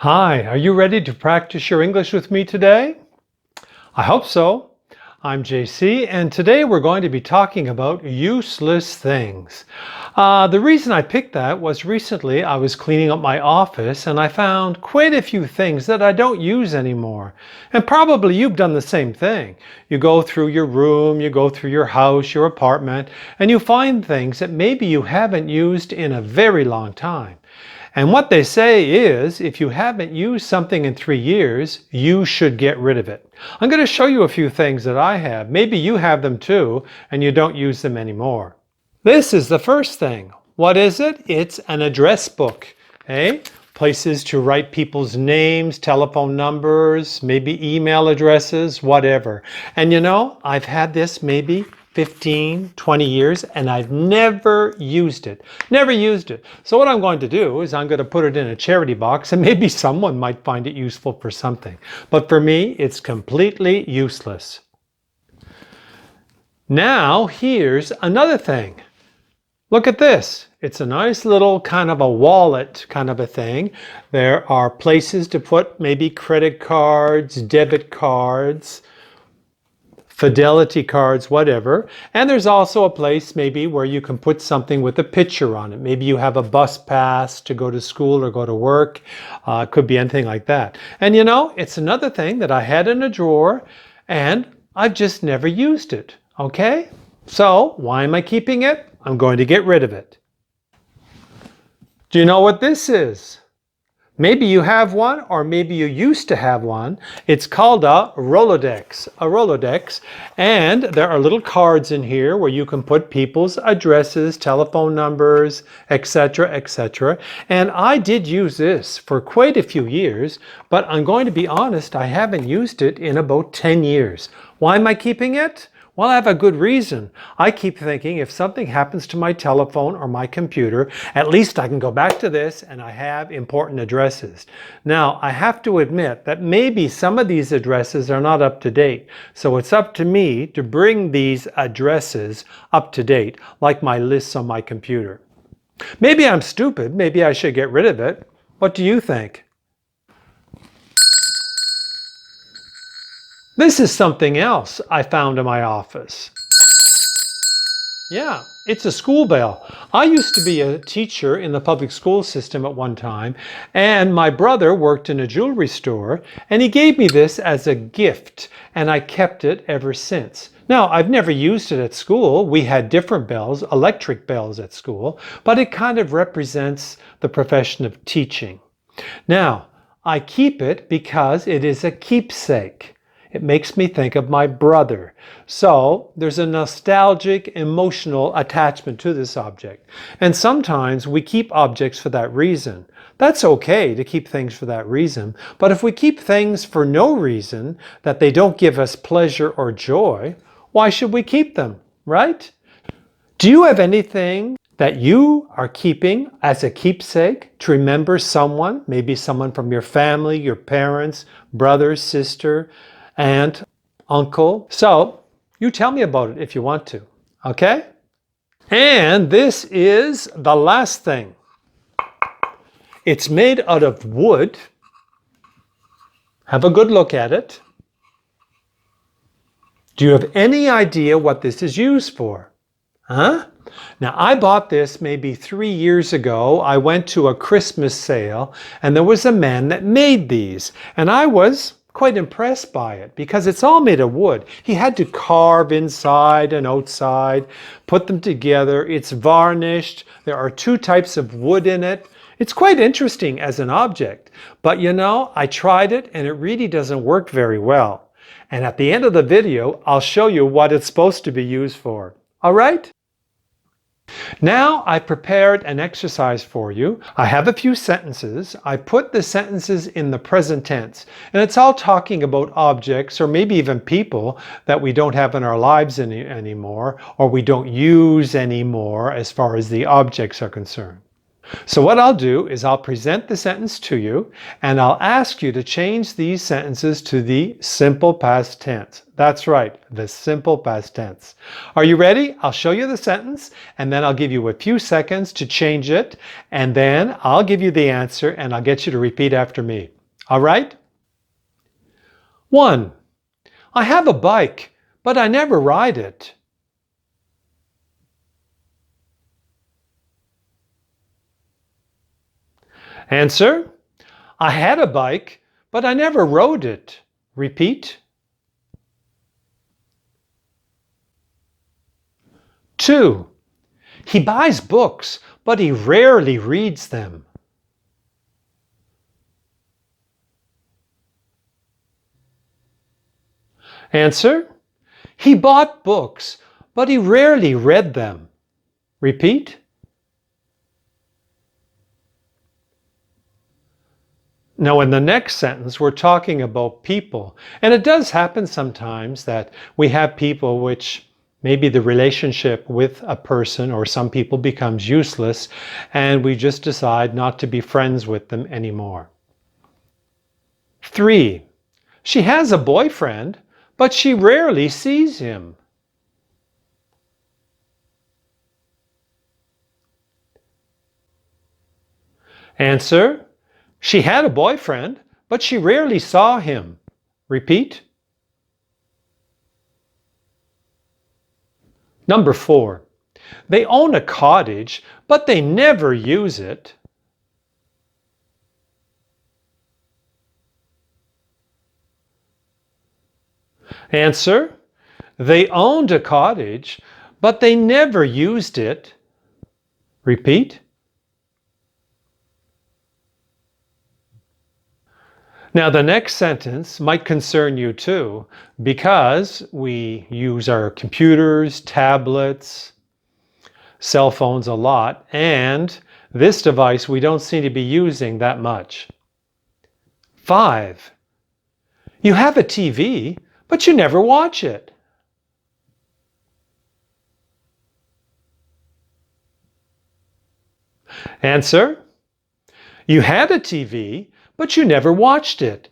Hi, are you ready to practice your English with me today? I hope so. I'm JC, and today we're going to be talking about useless things. The reason I picked that was recently I was cleaning up my office and I found quite a few things that I don't use anymore. And probably you've done the same thing. You go through your room, you go through your house, your apartment, and you find things that maybe you haven't used in a very long time. And what they say is, if you haven't used something in 3 years, you should get rid of it. I'm going to show you a few things that I have. Maybe you have them too, and you don't use them anymore. This is the first thing. What is it? It's an address book. Places to write people's names, telephone numbers, maybe email addresses, whatever. And you know, I've had this maybe 15, 20 years, and I've never used it. Never used it. So what I'm going to do is I'm going to put it in a charity box, and maybe someone might find it useful for something. But for me, it's completely useless. Now, here's another thing. Look at this. It's a nice little kind of a wallet kind of a thing. There are places to put maybe credit cards, debit cards, Fidelity cards, whatever. And there's also a place maybe where you can put something with a picture on it. Maybe you have a bus pass to go to school or go to work. It could be anything like that. And you know, it's another thing that I had in a drawer and I've just never used it. Okay? So why am I keeping it? I'm going to get rid of it. Do you know what this is? Maybe you have one, or maybe you used to have one. It's called a Rolodex. A Rolodex. And there are little cards in here where you can put people's addresses, telephone numbers, etc., etc. And I did use this for quite a few years, but I'm going to be honest, I haven't used it in about 10 years. Why am I keeping it? Well, I have a good reason. I keep thinking if something happens to my telephone or my computer, at least I can go back to this and I have important addresses. Now, I have to admit that maybe some of these addresses are not up to date. So it's up to me to bring these addresses up to date, like my lists on my computer. Maybe I'm stupid. Maybe I should get rid of it. What do you think? This is something else I found in my office. Yeah, it's a school bell. I used to be a teacher in the public school system at one time, and my brother worked in a jewelry store, and he gave me this as a gift, and I kept it ever since. Now, I've never used it at school. We had different bells, electric bells at school, but it kind of represents the profession of teaching. Now, I keep it because it is a keepsake. It makes me think of my brother. So there's a nostalgic, emotional attachment to this object. And sometimes we keep objects for that reason. That's okay to keep things for that reason. But if we keep things for no reason, that they don't give us pleasure or joy, why should we keep them, right? Do you have anything that you are keeping as a keepsake to remember someone, maybe someone from your family, your parents, brother, sister, aunt, uncle? So you tell me about it if you want to, okay? And this is the last thing. It's made out of wood. Have a good look at it. Do you have any idea what this is used for? Huh? Now, I bought this maybe 3 years ago. I went to a Christmas sale and there was a man that made these, and I was quite impressed by it because it's all made of wood. He had to carve inside and outside, put them together. It's varnished. There are 2 types of wood in it. It's quite interesting as an object, but you know, I tried it and it really doesn't work very well. And at the end of the video, I'll show you what it's supposed to be used for. All right? Now I prepared an exercise for you. I have a few sentences. I put the sentences in the present tense, and it's all talking about objects or maybe even people that we don't have in our lives anymore, or we don't use anymore as far as the objects are concerned. So what I'll do is I'll present the sentence to you and I'll ask you to change these sentences to the simple past tense. That's right, the simple past tense. Are you ready? I'll show you the sentence and then I'll give you a few seconds to change it and then I'll give you the answer and I'll get you to repeat after me. All right? 1. I have a bike, but I never ride it. Answer. I had a bike, but I never rode it. Repeat. 2. He buys books, but he rarely reads them. Answer. He bought books, but he rarely read them. Repeat. Now in the next sentence, we're talking about people. And it does happen sometimes that we have people which maybe the relationship with a person or some people becomes useless and we just decide not to be friends with them anymore. 3. She has a boyfriend, but she rarely sees him. Answer. She had a boyfriend, but she rarely saw him. Repeat. Number 4. They own a cottage, but they never use it. Answer. They owned a cottage, but they never used it. Repeat. Now the next sentence might concern you too, because we use our computers, tablets, cell phones a lot, and this device we don't seem to be using that much. 5. You have a TV, but you never watch it. Answer. You had a TV, but you never watched it.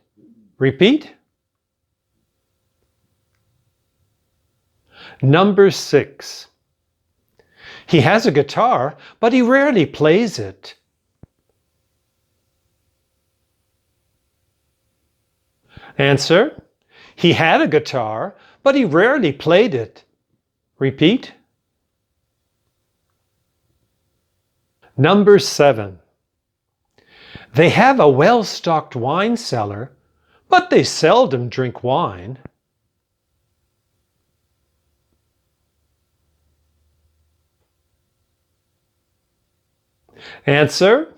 Repeat. Number 6. He has a guitar, but he rarely plays it. Answer. He had a guitar, but he rarely played it. Repeat. Number 7. They have a well-stocked wine cellar, but they seldom drink wine. Answer.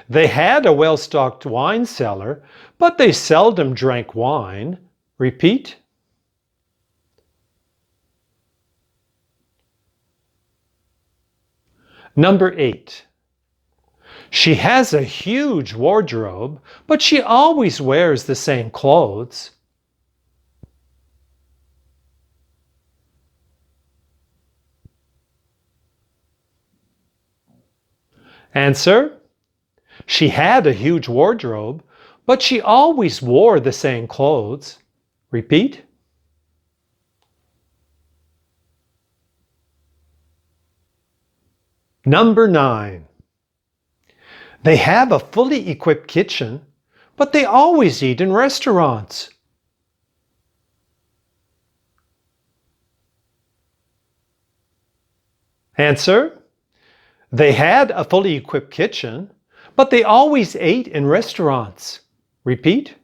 They had a well-stocked wine cellar, but they seldom drank wine. Repeat. Number 8. She has a huge wardrobe, but she always wears the same clothes. Answer. She had a huge wardrobe, but she always wore the same clothes. Repeat. Number 9. They have a fully equipped kitchen, but they always eat in restaurants. Answer. They had a fully equipped kitchen, but they always ate in restaurants. Repeat.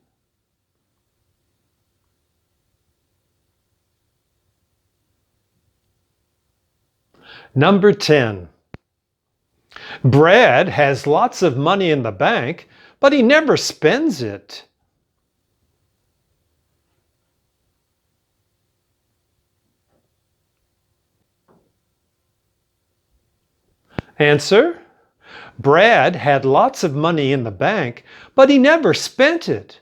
Number 10. Brad has lots of money in the bank, but he never spends it. Answer. Brad had lots of money in the bank, but he never spent it.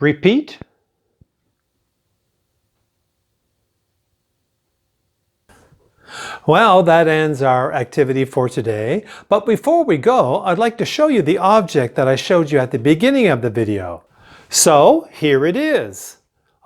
Repeat. Well, that ends our activity for today. But before we go, I'd like to show you the object that I showed you at the beginning of the video. So here it is.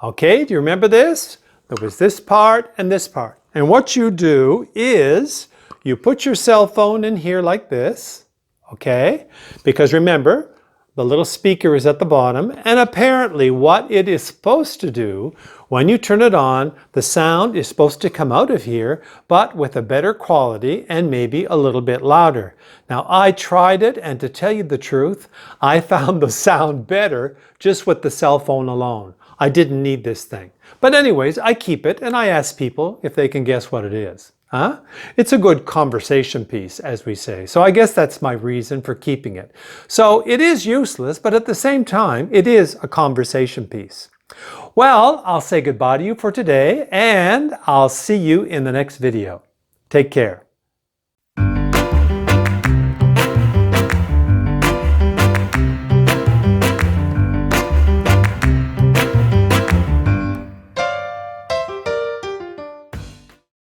Okay, do you remember this? There was this part and this part. And what you do is you put your cell phone in here like this. Okay, because remember, the little speaker is at the bottom, and apparently what it is supposed to do, when you turn it on, the sound is supposed to come out of here, but with a better quality and maybe a little bit louder. Now, I tried it, and to tell you the truth, I found the sound better just with the cell phone alone. I didn't need this thing. But anyways, I keep it, and I ask people if they can guess what it is. Huh? It's a good conversation piece, as we say. So I guess that's my reason for keeping it. So it is useless, but at the same time, it is a conversation piece. Well, I'll say goodbye to you for today, and I'll see you in the next video. Take care.